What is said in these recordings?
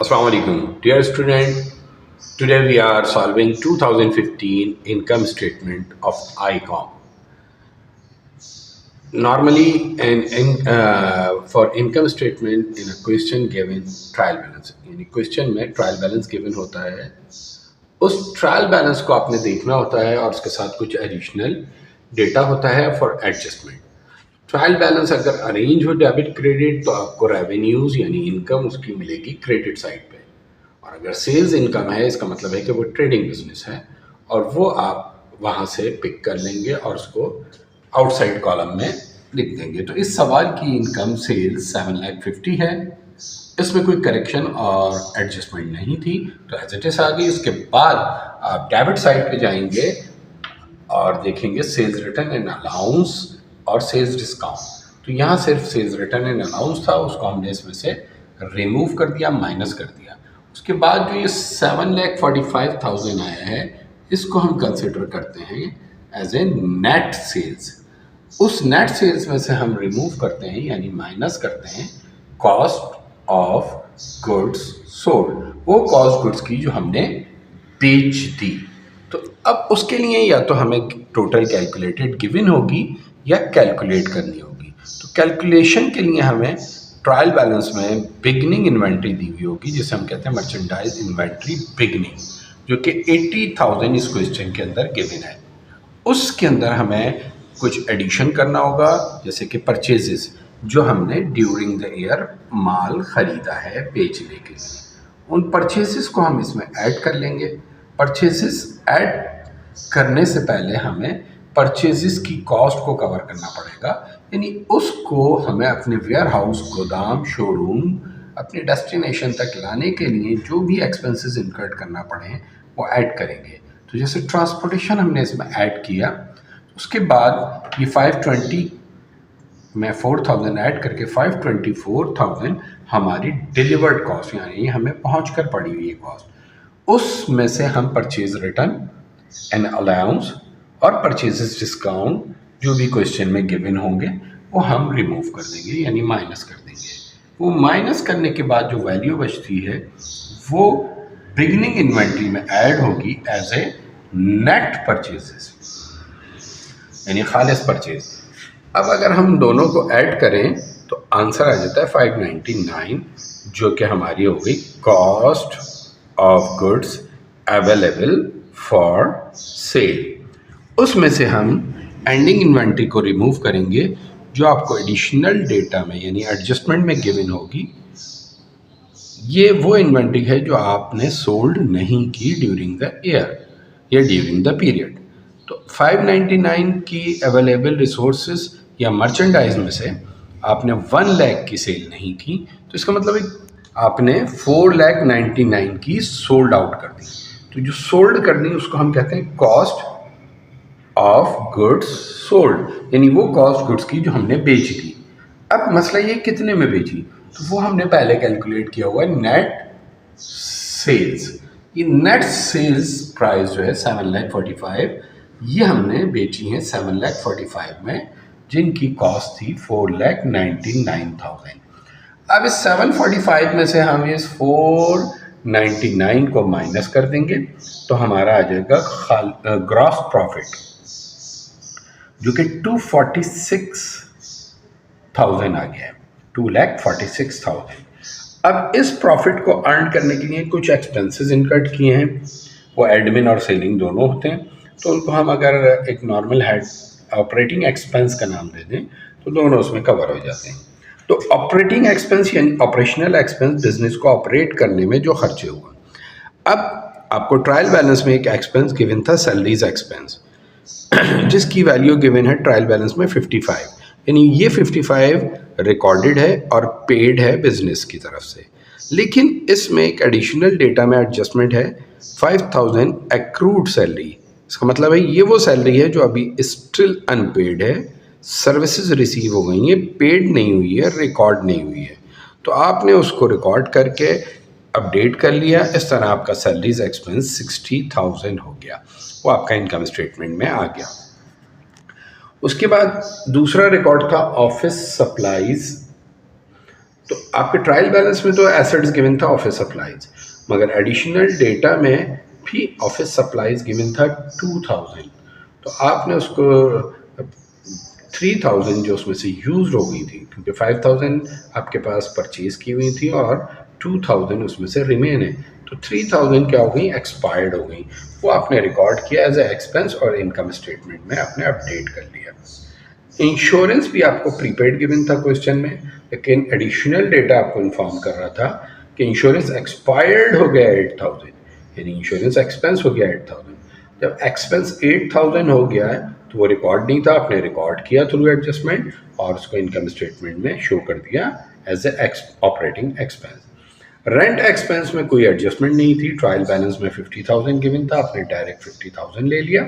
Assalamu alaikum. Dear student, today we are solving 2015 income statement of ICOM. Normally, for income statement in a question given trial balance, यानी question में trial balance given होता है, उस trial balance को आपने देखना होता है और उसके साथ कुछ एडिशनल डेटा होता है फॉर एडजस्टमेंट। ट्रायल बैलेंस अगर अरेंज हो डेबिट क्रेडिट तो आपको रेवेन्यूज यानी इनकम उसकी मिलेगी क्रेडिट साइड पे, और अगर सेल्स इनकम है इसका मतलब है कि वो ट्रेडिंग बिजनेस है और वो आप वहाँ से पिक कर लेंगे और उसको आउटसाइड कॉलम में लिख देंगे। तो इस सवाल की इनकम सेल्स 7,50,000 है, इसमें कोई करेक्शन और एडजस्टमेंट नहीं थी तो एज इट इज आ गई। उसके बाद आप डेबिट साइड पे जाएंगे और देखेंगे सेल्स रिटर्न एंड अलाउंस और सेल्स डिस्काउंट। तो यहाँ सिर्फ सेल्स रिटर्न एंड अलाउंस था, उसको हमने इसमें से रिमूव कर दिया, माइनस कर दिया। उसके बाद जो ये 7,45,000 आया है इसको हम कंसिडर करते हैं एज ए नेट सेल्स। उस नेट सेल्स में से हम रिमूव करते हैं यानी माइनस करते हैं कॉस्ट ऑफ गुड्स सोल्ड, वो कॉस्ट गुड्स की जो हमने बेच दी। तो अब उसके लिए या तो हमें टोटल कैलकुलेटेड गिवन होगी या कैलकुलेट करनी होगी। तो कैलकुलेशन के लिए हमें ट्रायल बैलेंस में बिगनिंग इन्वेंट्री दी हुई होगी जिसे हम कहते हैं मर्चेंडाइज इन्वेंट्री बिगनिंग, जो कि 80,000 इस क्वेश्चन के अंदर गिवन है। उसके अंदर हमें कुछ एडिशन करना होगा, जैसे कि परचेजेस जो हमने ड्यूरिंग द ईयर माल खरीदा है बेचने के लिए, उन परचेजेस को हम इसमें ऐड कर लेंगे। परचेजेस ऐड करने से पहले हमें परचेजेस की कॉस्ट को कवर करना पड़ेगा, यानी उसको हमें अपने वेयर हाउस, गोदाम, शोरूम, अपने डेस्टिनेशन तक लाने के लिए जो भी एक्सपेंसेस इनकर्ड करना पड़े वो ऐड करेंगे। तो जैसे ट्रांसपोर्टेशन हमने इसमें ऐड किया, उसके बाद ये 520 में 4,000 ऐड करके 524,000 हमारी डिलीवर्ड कॉस्ट यानी हमें पहुँच कर पड़ी हुई कॉस्ट, उसमें से हम परचेज रिटर्न एंड अलाउंस और परचेजेस डिस्काउंट जो भी क्वेश्चन में गिवन होंगे वो हम रिमूव कर देंगे यानी माइनस कर देंगे। वो माइनस करने के बाद जो वैल्यू बचती है वो बिगनिंग इन्वेंट्री में ऐड होगी एज ए नेट परचेजेस यानी खालिस परचेज। अब अगर हम दोनों को ऐड करें तो आंसर आ जाता है 599, जो कि हमारी हो गई cost of goods available for sale. उसमें से हम एंडिंग इन्वेंट्री को रिमूव करेंगे जो आपको एडिशनल डेटा में यानी एडजस्टमेंट में गिवन होगी। ये वो इन्वेंट्री है जो आपने सोल्ड नहीं की ड्यूरिंग द ईयर या ड्यूरिंग द पीरियड। तो 599 की अवेलेबल रिसोर्सेज या मर्चेंडाइज में से आपने 1 लाख की सेल नहीं की, तो इसका मतलब आपने 4,99,000 की सोल्ड आउट कर दी। तो जो सोल्ड कर दी उसको हम कहते हैं कॉस्ट ऑफ गुड्स सोल्ड, यानी वो कॉस्ट गुड्स की जो हमने बेची थी। अब मसला ये कितने में बेची, तो वो हमने पहले कैलकुलेट किया हुआ है नेट सेल्स। ये नेट सेल्स प्राइस जो है 7,45,000, ये हमने बेची है 7,45,000 में, जिनकी कॉस्ट थी 4,99,000। अब इस 745 में से हम इस 499 को माइनस कर देंगे तो हमारा आ जाएगा ग्रॉस प्रॉफिट जो कि 246,000 आ गया है, 2,46,000। अब इस प्रॉफिट को अर्न करने के लिए कुछ एक्सपेंसेस इनकट किए हैं, वो एडमिन और सेलिंग दोनों होते हैं, तो उनको हम अगर एक नॉर्मल हेड ऑपरेटिंग एक्सपेंस का नाम दे दें तो दोनों उसमें कवर हो जाते हैं। तो ऑपरेटिंग एक्सपेंस यानी ऑपरेशनल एक्सपेंस बिजनेस को ऑपरेट करने में जो खर्चे हुआ। अब आपको ट्रायल बैलेंस में एक एक्सपेंस गिवन था सैलरीज एक्सपेंस जिसकी वैल्यू गिवन है ट्रायल बैलेंस में 55, यानी ये 55 रिकॉर्डेड है और पेड है बिजनेस की तरफ से। लेकिन इसमें एक एडिशनल डेटा में एडजस्टमेंट है 5,000 एक्रूड सैलरी। इसका मतलब है ये वो सैलरी है जो अभी स्टिल अनपेड है, सर्विसेज रिसीव हो गई हैं, पेड नहीं हुई है, रिकॉर्ड नहीं हुई है, तो आपने उसको रिकॉर्ड करके अपडेट कर लिया। इस तरह आपका सैलरीज एक्सपेंस 60,000 हो गया, वो आपका इनकम स्टेटमेंट में आ गया। उसके बाद दूसरा रिकॉर्ड था ऑफिस सप्लाईज तो आपके ट्रायल बैलेंस में तो एसेट्स गिवन था ऑफिस सप्लाईज, मगर एडिशनल डेटा में भी ऑफिस सप्लाईज गिवन था 2000। तो आपने उसको 3000 जो उसमें से यूज हो गई थी, क्योंकि 5000 आपके पास परचेज की हुई थी और 2000 उसमें से रिमेन है, तो 3000 क्या हो गई, एक्सपायर्ड हो गई। वो आपने रिकॉर्ड किया एज ए एक्सपेंस और इनकम स्टेटमेंट में आपने अपडेट कर लिया। इंश्योरेंस भी आपको प्रीपेड गिवन था क्वेश्चन में, लेकिन एडिशनल डेटा आपको इन्फॉर्म कर रहा था कि इंश्योरेंस एक्सपायर्ड हो गया 8000, यानी इंश्योरेंस एक्सपेंस हो गया 8000। जब एक्सपेंस 8000 हो गया है तो वो रिकॉर्ड नहीं था, आपने रिकॉर्ड किया थ्रू एडजस्टमेंट और उसको इनकम स्टेटमेंट में शो कर दिया as a operating expense. Rent expense में कोई एडजस्टमेंट नहीं थी, ट्रायल बैलेंस में 50,000 गिवन था, आपने डायरेक्ट 50,000 ले लिया।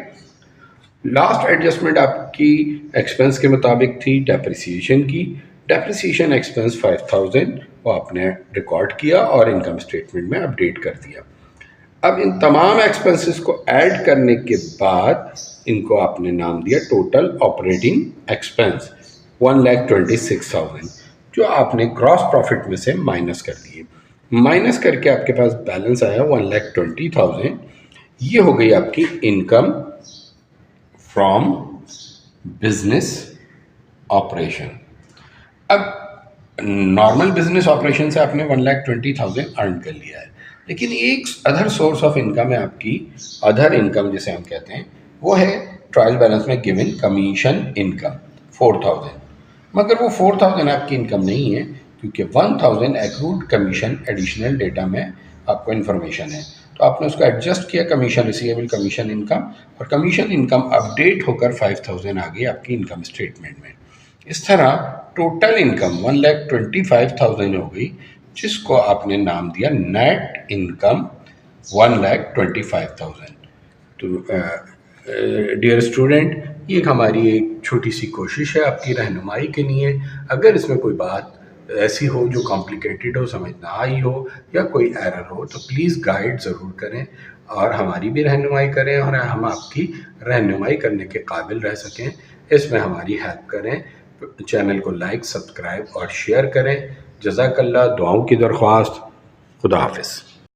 लास्ट एडजस्टमेंट आपकी एक्सपेंस के मुताबिक थी डेप्रिसिएशन की, डेप्रिसिएशन एक्सपेंस 5000 वो आपने रिकॉर्ड किया और इनकम स्टेटमेंट में अपडेट कर दिया। अब इन तमाम एक्सपेंसेस को ऐड करने के बाद इनको आपने नाम दिया टोटल ऑपरेटिंग एक्सपेंस 1,26,000, जो आपने ग्रॉस प्रॉफिट में से माइनस कर दिए। माइनस करके आपके पास बैलेंस आया 1,20,000। ये हो गई आपकी इनकम फ्रॉम बिजनेस ऑपरेशन। अब नॉर्मल बिजनेस ऑपरेशन से आपने 1,20,000 अर्न कर लिया है, लेकिन एक अदर सोर्स ऑफ इनकम है आपकी, अदर इनकम जिसे हम कहते हैं, वो है ट्रायल बैलेंस में गिवन कमीशन इनकम 4,000। मगर वो 4,000 आपकी इनकम नहीं है, क्योंकि 1,000 एक्रूड कमीशन एडिशनल डेटा में आपको इन्फॉर्मेशन है, तो आपने उसको एडजस्ट किया कमीशन रिसीवेबल कमीशन इनकम, और कमीशन इनकम अपडेट होकर 5,000 आ गई आपकी इनकम स्टेटमेंट में। इस तरह टोटल इनकम 1,25,000 हो गई, जिसको आपने नाम दिया नेट इनकम 1,25,000। तो डियर स्टूडेंट, ये हमारी एक छोटी सी कोशिश है आपकी रहनुमाई के लिए। अगर इसमें कोई बात ऐसी हो जो कॉम्प्लिकेटेड हो, समझ ना आई हो या कोई एरर हो, तो प्लीज़ गाइड ज़रूर करें और हमारी भी रहनुमाई करें और हम आपकी रहनुमाई करने के काबिल रह सकें, इसमें हमारी हेल्प करें। चैनल को लाइक, सब्सक्राइब और शेयर करें। जज़ाकल्लाह, दुआओं की दरख्वास्त। खुदा हाफिज़।